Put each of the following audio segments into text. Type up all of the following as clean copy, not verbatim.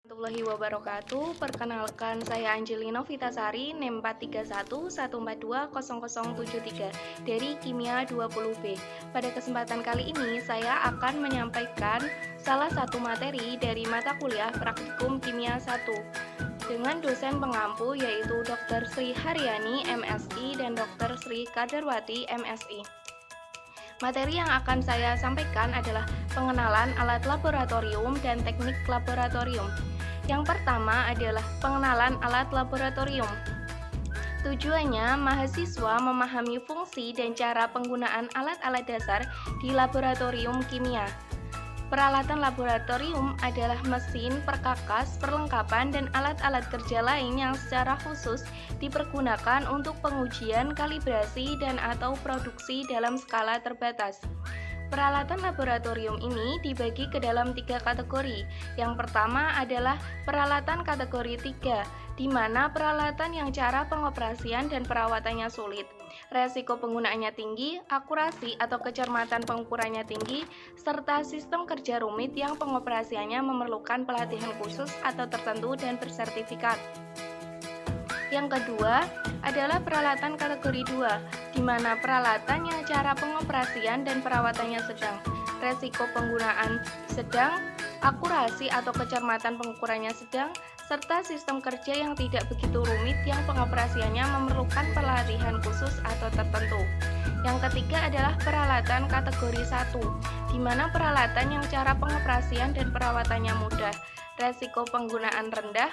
Warahmatullahi wabarakatuh. Perkenalkan, saya Angelina Vitasari, NIM 431142073 dari Kimia 20B. Pada kesempatan kali ini, saya akan menyampaikan salah satu materi dari mata kuliah Praktikum Kimia 1 dengan dosen pengampu yaitu Dr. Sri Haryani, MSI, dan Dr. Sri Kadarwati, MSI. Materi yang akan saya sampaikan adalah pengenalan alat laboratorium dan teknik laboratorium. Yang pertama adalah pengenalan alat laboratorium. Tujuannya, mahasiswa memahami fungsi dan cara penggunaan alat-alat dasar di laboratorium kimia. Peralatan laboratorium adalah mesin, perkakas, perlengkapan, dan alat-alat kerja lain yang secara khusus dipergunakan untuk pengujian, kalibrasi, dan/atau produksi dalam skala terbatas. Peralatan laboratorium ini dibagi ke dalam 3 kategori. Yang pertama adalah peralatan kategori 3, di mana peralatan yang cara pengoperasian dan perawatannya sulit, resiko penggunaannya tinggi, akurasi atau kecermatan pengukurannya tinggi, serta sistem kerja rumit yang pengoperasiannya memerlukan pelatihan khusus atau tertentu dan bersertifikat. Yang kedua adalah peralatan kategori 2, di mana peralatan yang cara pengoperasian dan perawatannya sedang, resiko penggunaan sedang, akurasi atau kecermatan pengukurannya sedang, serta sistem kerja yang tidak begitu rumit yang pengoperasiannya memerlukan pelatihan khusus atau tertentu. Yang ketiga adalah peralatan kategori 1, di mana peralatan yang cara pengoperasian dan perawatannya mudah, resiko penggunaan rendah,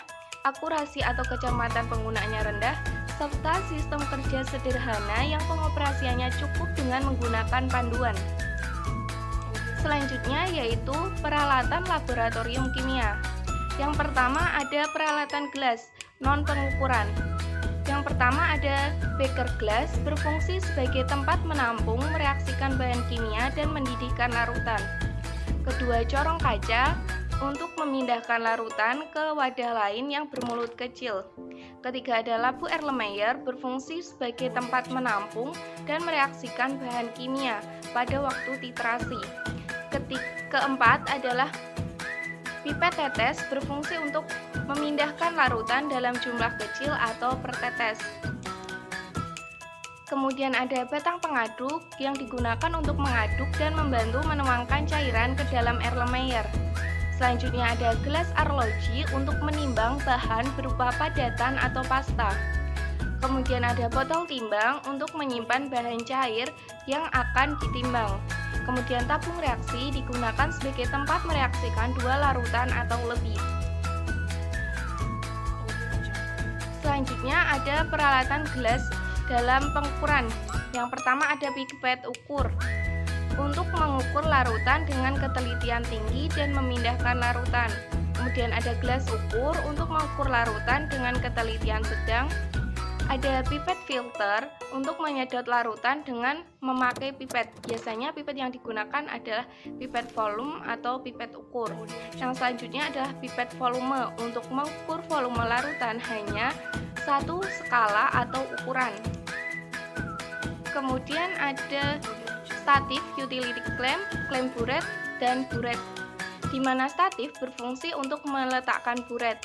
akurasi atau kecermatan penggunaannya rendah, serta sistem kerja sederhana yang pengoperasiannya cukup dengan menggunakan panduan. Selanjutnya yaitu peralatan laboratorium kimia. Yang pertama ada peralatan gelas non-pengukuran. Yang pertama ada beker gelas, berfungsi sebagai tempat menampung, mereaksikan bahan kimia, dan mendidihkan larutan. Kedua, corong kaca untuk memindahkan larutan ke wadah lain yang bermulut kecil. Ketiga, ada labu Erlenmeyer, berfungsi sebagai tempat menampung dan mereaksikan bahan kimia pada waktu titrasi. Keempat adalah pipet tetes, berfungsi untuk memindahkan larutan dalam jumlah kecil atau per tetes. Kemudian ada batang pengaduk yang digunakan untuk mengaduk dan membantu menuangkan cairan ke dalam Erlenmeyer. Selanjutnya ada gelas arloji untuk menimbang bahan berupa padatan atau pasta. Kemudian ada botol timbang untuk menyimpan bahan cair yang akan ditimbang. Kemudian tabung reaksi digunakan sebagai tempat mereaksikan dua larutan atau lebih. Selanjutnya ada peralatan gelas dalam pengukuran. Yang pertama ada pipet ukur untuk mengukur larutan dengan ketelitian tinggi dan memindahkan larutan. Kemudian ada gelas ukur untuk mengukur larutan dengan ketelitian sedang. Ada pipet filter untuk menyedot larutan dengan memakai pipet. Biasanya pipet yang digunakan adalah pipet volume atau pipet ukur. Yang selanjutnya adalah pipet volume untuk mengukur volume larutan hanya satu skala atau ukuran. Kemudian ada statif, utility clamp, clamp buret, dan buret, di mana statif berfungsi untuk meletakkan buret,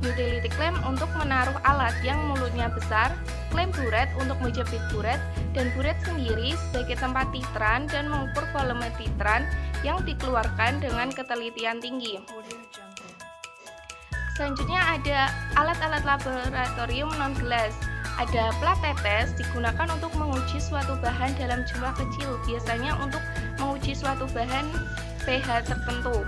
utility clamp untuk menaruh alat yang mulutnya besar, clamp buret untuk menjepit buret, dan buret sendiri sebagai tempat titran dan mengukur volume titran yang dikeluarkan dengan ketelitian tinggi. Selanjutnya ada alat-alat laboratorium non-gelas. Ada plat tetes digunakan untuk menguji suatu bahan dalam jumlah kecil, biasanya untuk menguji suatu bahan pH tertentu.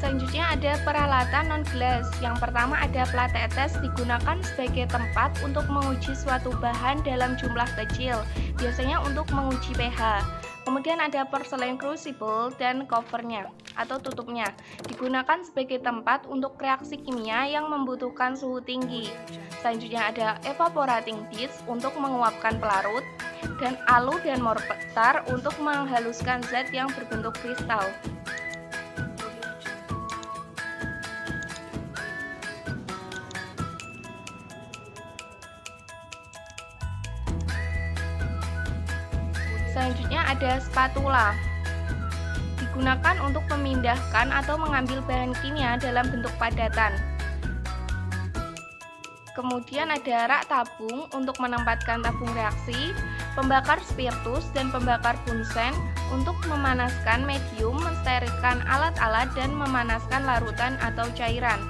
Selanjutnya ada peralatan non-gelas. Yang pertama ada plat tetes digunakan sebagai tempat untuk menguji suatu bahan dalam jumlah kecil, biasanya untuk menguji pH. Kemudian ada porcelain crucible dan covernya atau tutupnya, digunakan sebagai tempat untuk reaksi kimia yang membutuhkan suhu tinggi. Selanjutnya ada evaporating dish untuk menguapkan pelarut, dan alu dan mortar untuk menghaluskan zat yang berbentuk kristal. Selanjutnya ada spatula. digunakan untuk memindahkan atau mengambil bahan kimia dalam bentuk padatan. Kemudian ada rak tabung untuk menempatkan tabung reaksi, pembakar spiritus dan pembakar bunsen untuk memanaskan medium, mensterilkan alat-alat dan memanaskan larutan atau cairan.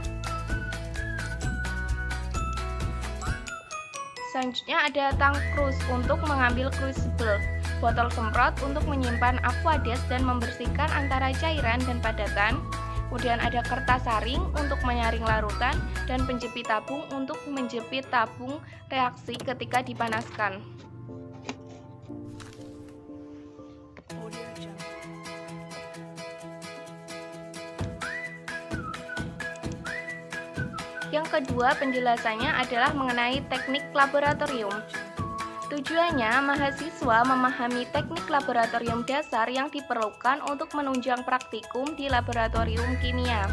Selanjutnya ada tang krus untuk mengambil crucible, botol semprot untuk menyimpan aqueous dan membersihkan antara cairan dan padatan. Kemudian ada kertas saring untuk menyaring larutan dan penjepit tabung untuk menjepit tabung reaksi ketika dipanaskan. Yang kedua penjelasannya adalah mengenai teknik laboratorium. Tujuannya, mahasiswa memahami teknik laboratorium dasar yang diperlukan untuk menunjang praktikum di laboratorium kimia.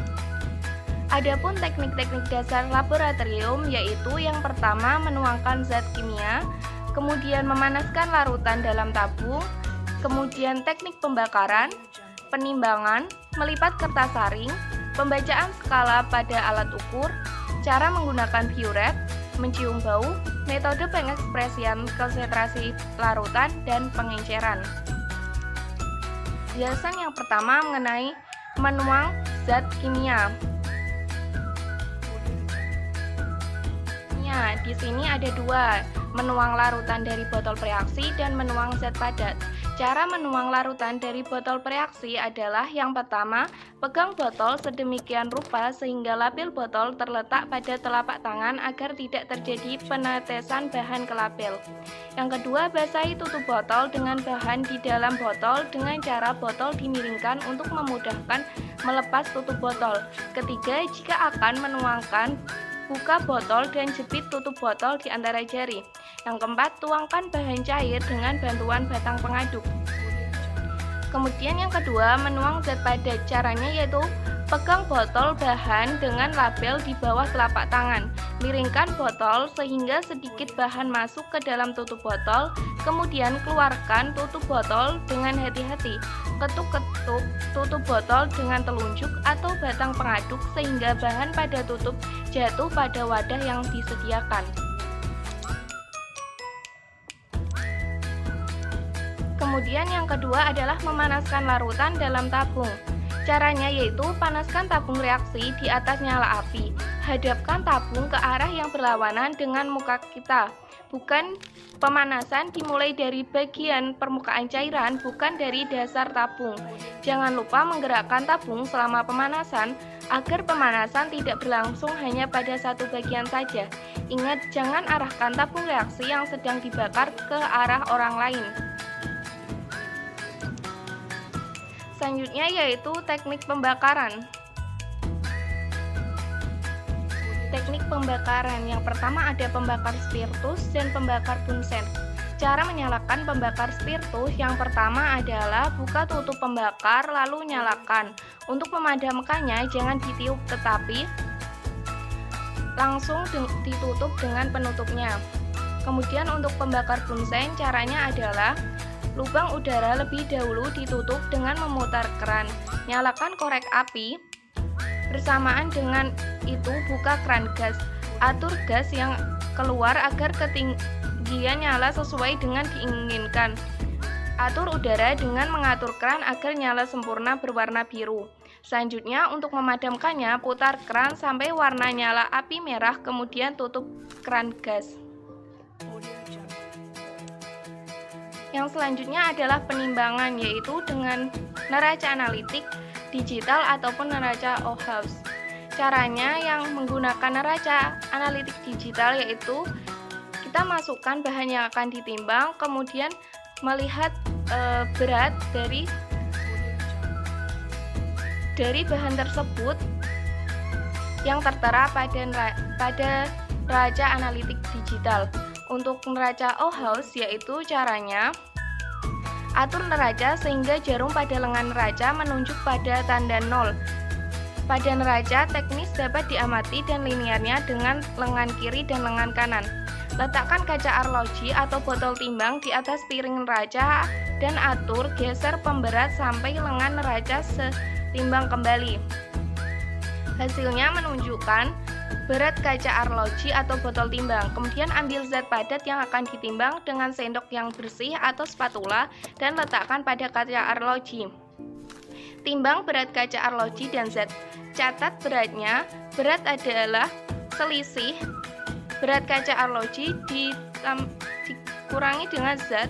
Adapun teknik-teknik dasar laboratorium yaitu yang pertama menuangkan zat kimia, kemudian memanaskan larutan dalam tabung, kemudian teknik pembakaran, penimbangan, melipat kertas saring, pembacaan skala pada alat ukur, cara menggunakan burette, mencium bau, metode pengekspresian konsentrasi larutan, dan pengenceran. Penjelasan yang pertama mengenai menuang zat kimia. Di sini ada dua, menuang larutan dari botol preaksi dan menuang zat padat. Cara menuang larutan dari botol preaksi adalah yang pertama, pegang botol sedemikian rupa sehingga label botol terletak pada telapak tangan agar tidak terjadi penetesan bahan ke label. Yang kedua, basahi tutup botol dengan bahan di dalam botol dengan cara botol dimiringkan untuk memudahkan melepas tutup botol. Ketiga, jika akan menuangkan, buka botol dan jepit tutup botol di antara jari. Yang keempat, tuangkan bahan cair dengan bantuan batang pengaduk. Kemudian yang kedua, menuang zat padat. Caranya yaitu pegang botol bahan dengan label di bawah telapak tangan. Miringkan botol sehingga sedikit bahan masuk ke dalam tutup botol. Kemudian keluarkan tutup botol dengan hati-hati. Ketuk-ketuk tutup botol dengan telunjuk atau batang pengaduk sehingga bahan pada tutup jatuh pada wadah yang disediakan. Kemudian yang kedua adalah memanaskan larutan dalam tabung. Caranya yaitu panaskan tabung reaksi di atas nyala api. Hadapkan tabung ke arah yang berlawanan dengan muka kita. Bukan pemanasan dimulai dari bagian permukaan cairan, bukan dari dasar tabung. Jangan lupa menggerakkan tabung selama pemanasan agar pemanasan tidak berlangsung hanya pada satu bagian saja. Ingat, jangan arahkan tabung reaksi yang sedang dibakar ke arah orang lain. Selanjutnya yaitu teknik pembakaran. Teknik pembakaran yang pertama ada pembakar spiritus dan pembakar bunsen. Cara menyalakan pembakar spiritus yang pertama adalah buka tutup pembakar lalu nyalakan. Untuk memadamkannya jangan ditiup tetapi langsung ditutup dengan penutupnya. Kemudian untuk pembakar bunsen caranya adalah lubang udara lebih dahulu ditutup dengan memutar keran. Nyalakan korek api. Bersamaan dengan itu buka keran gas. Atur gas yang keluar agar ketinggian nyala sesuai dengan diinginkan. Atur udara dengan mengatur keran agar nyala sempurna berwarna biru. Selanjutnya untuk memadamkannya putar keran sampai warna nyala api merah kemudian tutup keran gas. Yang selanjutnya adalah penimbangan yaitu dengan neraca analitik digital ataupun neraca Ohaus. Caranya yang menggunakan neraca analitik digital yaitu kita masukkan bahan yang akan ditimbang, kemudian melihat berat dari bahan tersebut yang tertera pada neraca analitik digital. Untuk neraca Ohaus yaitu caranya atur neraca sehingga jarum pada lengan neraca menunjuk pada tanda 0. Pada neraca, teknis dapat diamati dan linearnya dengan lengan kiri dan lengan kanan. Letakkan kaca arloji atau botol timbang di atas piring neraca dan atur geser pemberat sampai lengan neraca setimbang kembali. Hasilnya menunjukkan berat kaca arloji atau botol timbang. Kemudian ambil zat padat yang akan ditimbang dengan sendok yang bersih atau spatula dan letakkan pada kaca arloji. Timbang berat kaca arloji dan zat. Catat beratnya. Berat adalah selisih berat kaca arloji dikurangi dengan zat.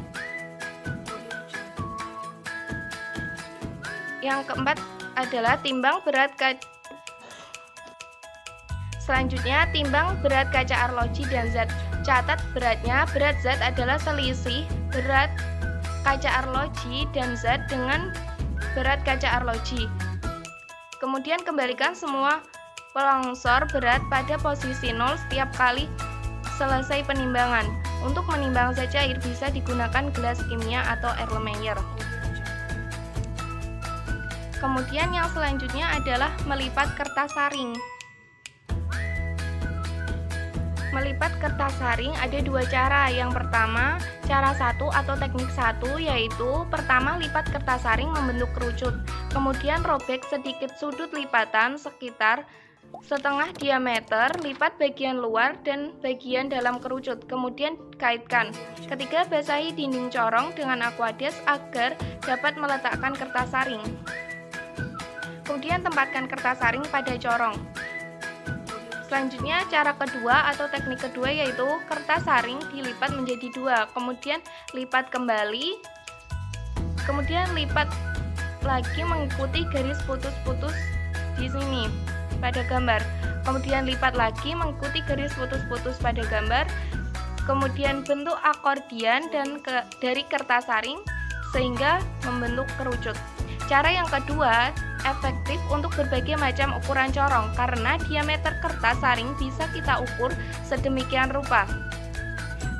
Yang keempat adalah timbang berat kaca. Selanjutnya, timbang berat kaca arloji dan zat. Catat beratnya. Berat zat adalah selisih berat kaca arloji dan zat dengan berat kaca arloji. Kemudian kembalikan semua pelongsor berat pada posisi 0 setiap kali selesai penimbangan. Untuk menimbang zat cair bisa digunakan gelas kimia atau Erlenmeyer. Kemudian yang selanjutnya adalah melipat kertas saring. Melipat kertas saring ada dua cara. Yang pertama, cara 1 atau teknik 1, yaitu pertama lipat kertas saring membentuk kerucut. Kemudian robek sedikit sudut lipatan sekitar setengah diameter, lipat bagian luar dan bagian dalam kerucut. Kemudian kaitkan. Ketiga, basahi dinding corong dengan aquades agar dapat meletakkan kertas saring. Kemudian tempatkan kertas saring pada corong. Selanjutnya cara kedua atau teknik kedua yaitu kertas saring dilipat menjadi dua, kemudian lipat kembali, kemudian lipat lagi mengikuti garis putus-putus di sini pada gambar, kemudian lipat lagi mengikuti garis putus-putus pada gambar, kemudian bentuk akordian dari kertas saring sehingga membentuk kerucut. Cara yang kedua efektif untuk berbagai macam ukuran corong karena diameter kertas saring bisa kita ukur sedemikian rupa.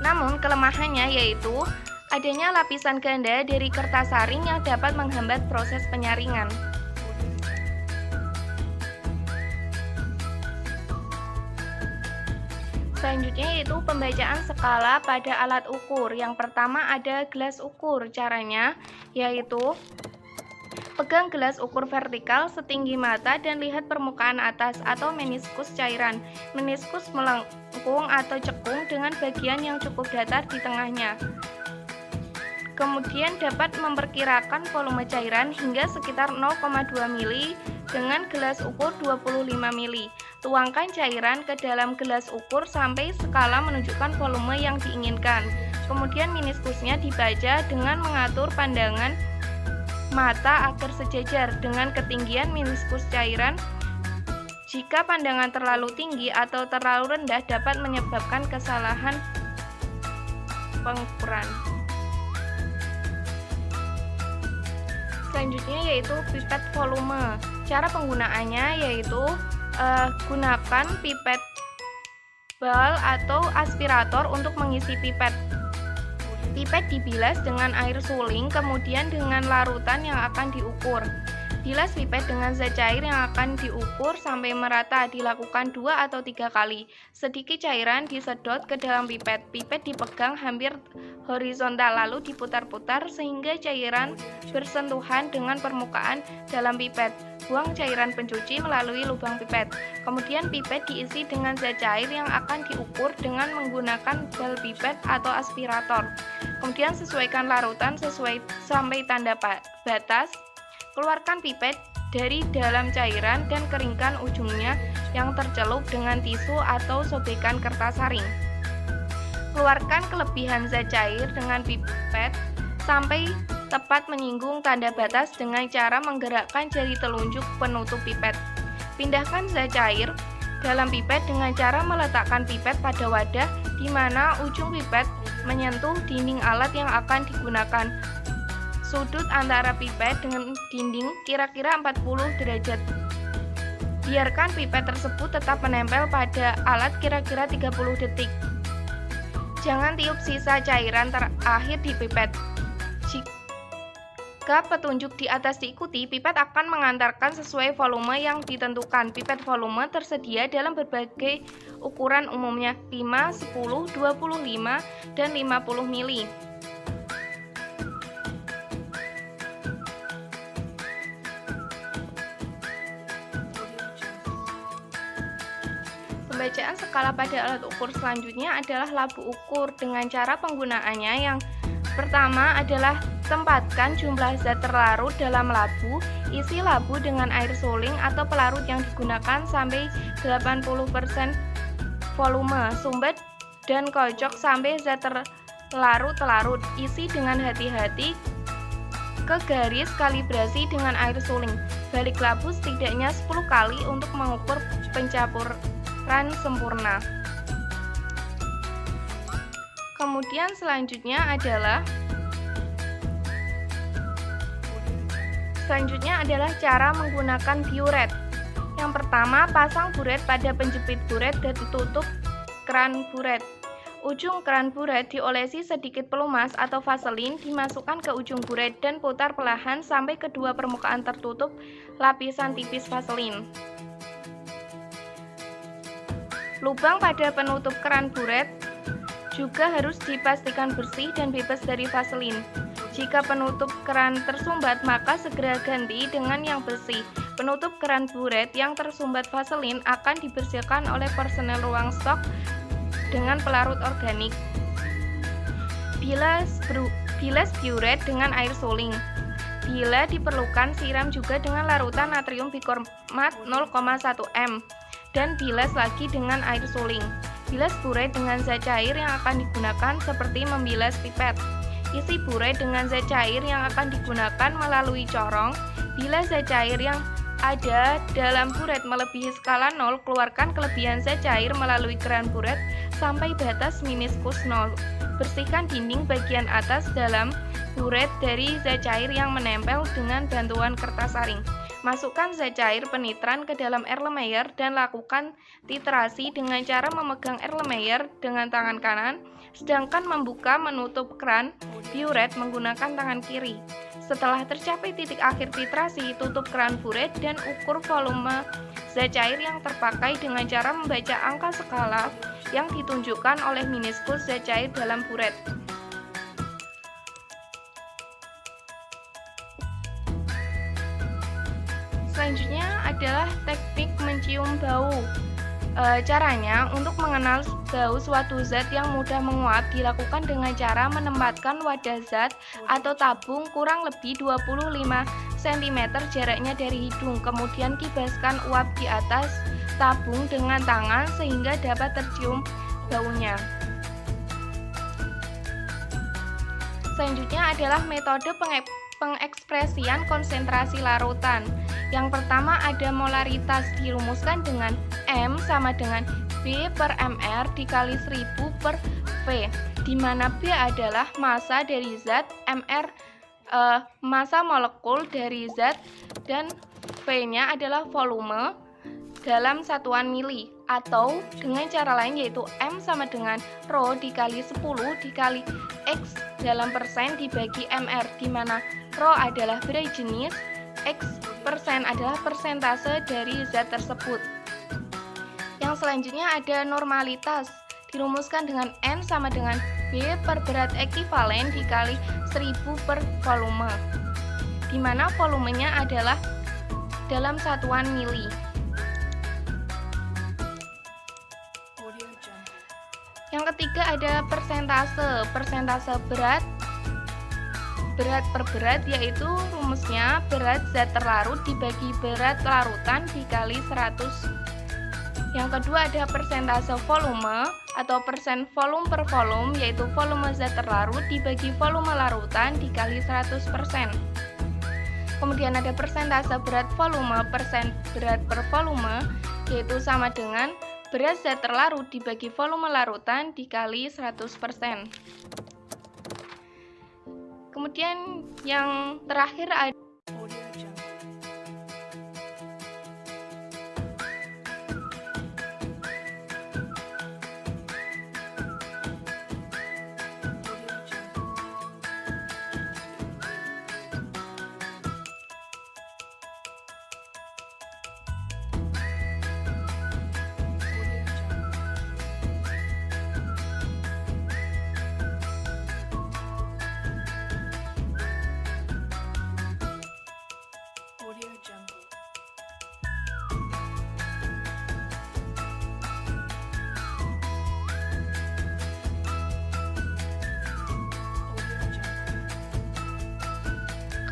Namun kelemahannya yaitu adanya lapisan ganda dari kertas saring yang dapat menghambat proses penyaringan. Selanjutnya yaitu pembacaan skala pada alat ukur. Yang pertama ada gelas ukur. Caranya yaitu pegang gelas ukur vertikal setinggi mata dan lihat permukaan atas atau meniskus cairan. Meniskus melengkung atau cekung dengan bagian yang cukup datar di tengahnya. Kemudian dapat memperkirakan volume cairan hingga sekitar 0,2 mili dengan gelas ukur 25 mili. Tuangkan cairan ke dalam gelas ukur sampai skala menunjukkan volume yang diinginkan. Kemudian meniskusnya dibaca dengan mengatur pandangan mata agar sejajar dengan ketinggian meniskus cairan. Jika pandangan terlalu tinggi atau terlalu rendah dapat menyebabkan kesalahan pengukuran. Selanjutnya yaitu pipet volume. Cara penggunaannya yaitu gunakan pipet bal atau aspirator untuk mengisi pipet. Pipet dibilas dengan air suling, kemudian dengan larutan yang akan diukur. Bilas pipet dengan zat cair yang akan diukur sampai merata, dilakukan 2 atau 3 kali. Sedikit cairan disedot ke dalam pipet. Pipet dipegang hampir horizontal lalu diputar-putar sehingga cairan bersentuhan dengan permukaan dalam pipet. Buang cairan pencuci melalui lubang pipet. Kemudian pipet diisi dengan zat cair yang akan diukur dengan menggunakan bal pipet atau aspirator. Kemudian sesuaikan larutan sampai tanda batas. Keluarkan pipet dari dalam cairan dan keringkan ujungnya yang tercelup dengan tisu atau sobekan kertas saring. Keluarkan kelebihan zat cair dengan pipet sampai tepat menyinggung tanda batas dengan cara menggerakkan jari telunjuk penutup pipet. Pindahkan zat cair dalam pipet dengan cara meletakkan pipet pada wadah di mana ujung pipet menyentuh dinding alat yang akan digunakan. Sudut antara pipet dengan dinding kira-kira 40 derajat. Biarkan pipet tersebut tetap menempel pada alat kira-kira 30 detik. Jangan tiup sisa cairan terakhir di pipet. Jika petunjuk di atas diikuti, pipet akan mengantarkan sesuai volume yang ditentukan. Pipet volume tersedia dalam berbagai ukuran umumnya 5, 10, 25, dan 50 mili. Pembacaan skala pada alat ukur selanjutnya adalah labu ukur. Dengan cara penggunaannya yang pertama adalah tempatkan jumlah zat terlarut dalam labu. Isi labu dengan air suling atau pelarut yang digunakan sampai 80% volume. Sumbat dan kocok sampai zat terlarut. Isi dengan hati-hati ke garis kalibrasi dengan air suling. Balik labu setidaknya 10 kali untuk mengukur pencampuran sempurna. Kemudian selanjutnya adalah cara menggunakan buret. Yang pertama, pasang buret pada penjepit buret dan tutup keran buret. Ujung keran buret diolesi sedikit pelumas atau vaselin, dimasukkan ke ujung buret dan putar perlahan sampai kedua permukaan tertutup lapisan tipis vaselin. Lubang pada penutup keran buret juga harus dipastikan bersih dan bebas dari vaselin. Jika penutup keran tersumbat, maka segera ganti dengan yang bersih. Penutup keran buret yang tersumbat vaselin akan dibersihkan oleh personel ruang stok dengan pelarut organik. Bilas buret dengan air suling. Bila diperlukan, siram juga dengan larutan natrium bikarbonat 0,1 m dan bilas lagi dengan air suling. Bilas buret dengan zat cair yang akan digunakan seperti membilas pipet. Isi buret dengan zat cair yang akan digunakan melalui corong. Bila zat cair yang ada dalam buret melebihi skala 0, keluarkan kelebihan zat cair melalui keran buret sampai batas minuskus 0. Bersihkan dinding bagian atas dalam buret dari zat cair yang menempel dengan bantuan kertas saring. Masukkan zat cair penitran ke dalam Erlenmeyer dan lakukan titrasi dengan cara memegang Erlenmeyer dengan tangan kanan, sedangkan membuka menutup keran buret menggunakan tangan kiri. Setelah tercapai titik akhir titrasi, tutup keran buret dan ukur volume zat cair yang terpakai dengan cara membaca angka skala yang ditunjukkan oleh minuskus zat cair dalam buret. Selanjutnya adalah teknik mencium bau. Caranya, untuk mengenal bau suatu zat yang mudah menguap dilakukan dengan cara menempatkan wadah zat atau tabung kurang lebih 25 cm jaraknya dari hidung, kemudian kibaskan uap di atas tabung dengan tangan sehingga dapat tercium baunya. Selanjutnya adalah metode pengekspresian konsentrasi larutan. Yang pertama ada molaritas, dirumuskan dengan M sama dengan B per MR dikali 1000 per V, di mana B adalah massa dari zat, MR massa molekul dari zat, dan V-nya adalah volume dalam satuan mili, atau dengan cara lain yaitu M sama dengan Rho dikali 10 dikali X dalam persen dibagi MR, di mana Rho adalah berai jenis, X persen adalah persentase dari zat tersebut. Yang selanjutnya ada normalitas, dirumuskan dengan N sama dengan B per berat ekivalen dikali 1000 per volume, di mana volumenya adalah dalam satuan mili. Yang ketiga ada persentase berat per berat, yaitu rumusnya berat zat terlarut dibagi berat larutan dikali 100. Yang kedua ada persentase volume atau persen volume per volume, yaitu volume zat terlarut dibagi volume larutan dikali 100%. Kemudian ada persentase berat volume persen berat per volume, yaitu sama dengan berat zat terlarut dibagi volume larutan dikali 100%. Kemudian yang terakhir ada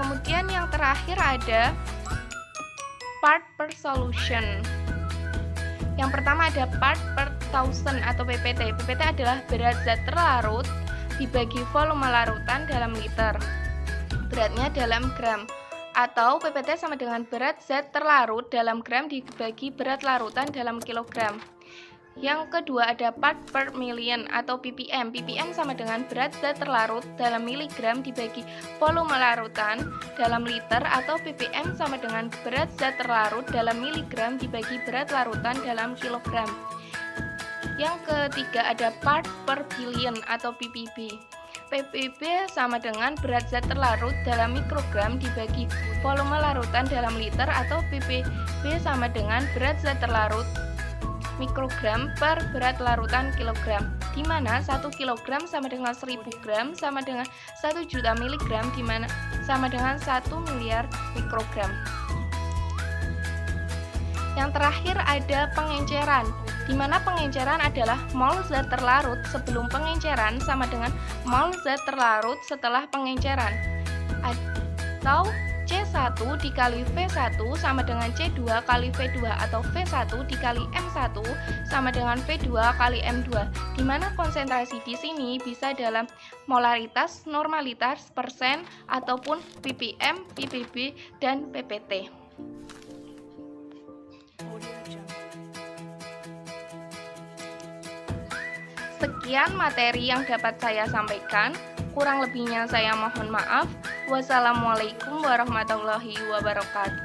Kemudian yang terakhir ada part per solution. Yang pertama ada part per thousand atau PPT. PPT adalah berat zat terlarut dibagi volume larutan dalam liter. Beratnya dalam gram. Atau PPT sama dengan berat zat terlarut dalam gram dibagi berat larutan dalam kilogram. Yang kedua ada part per million atau ppm. ppm sama dengan berat zat terlarut dalam miligram dibagi volume larutan dalam liter, atau ppm sama dengan berat zat terlarut dalam miligram dibagi berat larutan dalam kilogram. Yang ketiga ada part per billion atau ppb. ppb sama dengan berat zat terlarut dalam mikrogram dibagi volume larutan dalam liter, atau ppb sama dengan berat zat terlarut mikrogram per berat larutan kilogram, di mana 1 kilogram sama dengan 1000 gram sama dengan 1 juta miligram, di mana sama dengan 1 miliar mikrogram. Yang terakhir ada pengenceran, di mana pengenceran adalah mol zat terlarut sebelum pengenceran sama dengan mol zat terlarut setelah pengenceran, atau C1 dikali V1 sama dengan C2 kali V2, atau V1 dikali M1 sama dengan V2 kali M2, di mana konsentrasi di sini bisa dalam molaritas, normalitas, persen, ataupun ppm, ppb, dan ppt. Sekian materi yang dapat saya sampaikan. Kurang lebihnya saya mohon maaf. Wassalamualaikum warahmatullahi wabarakatuh.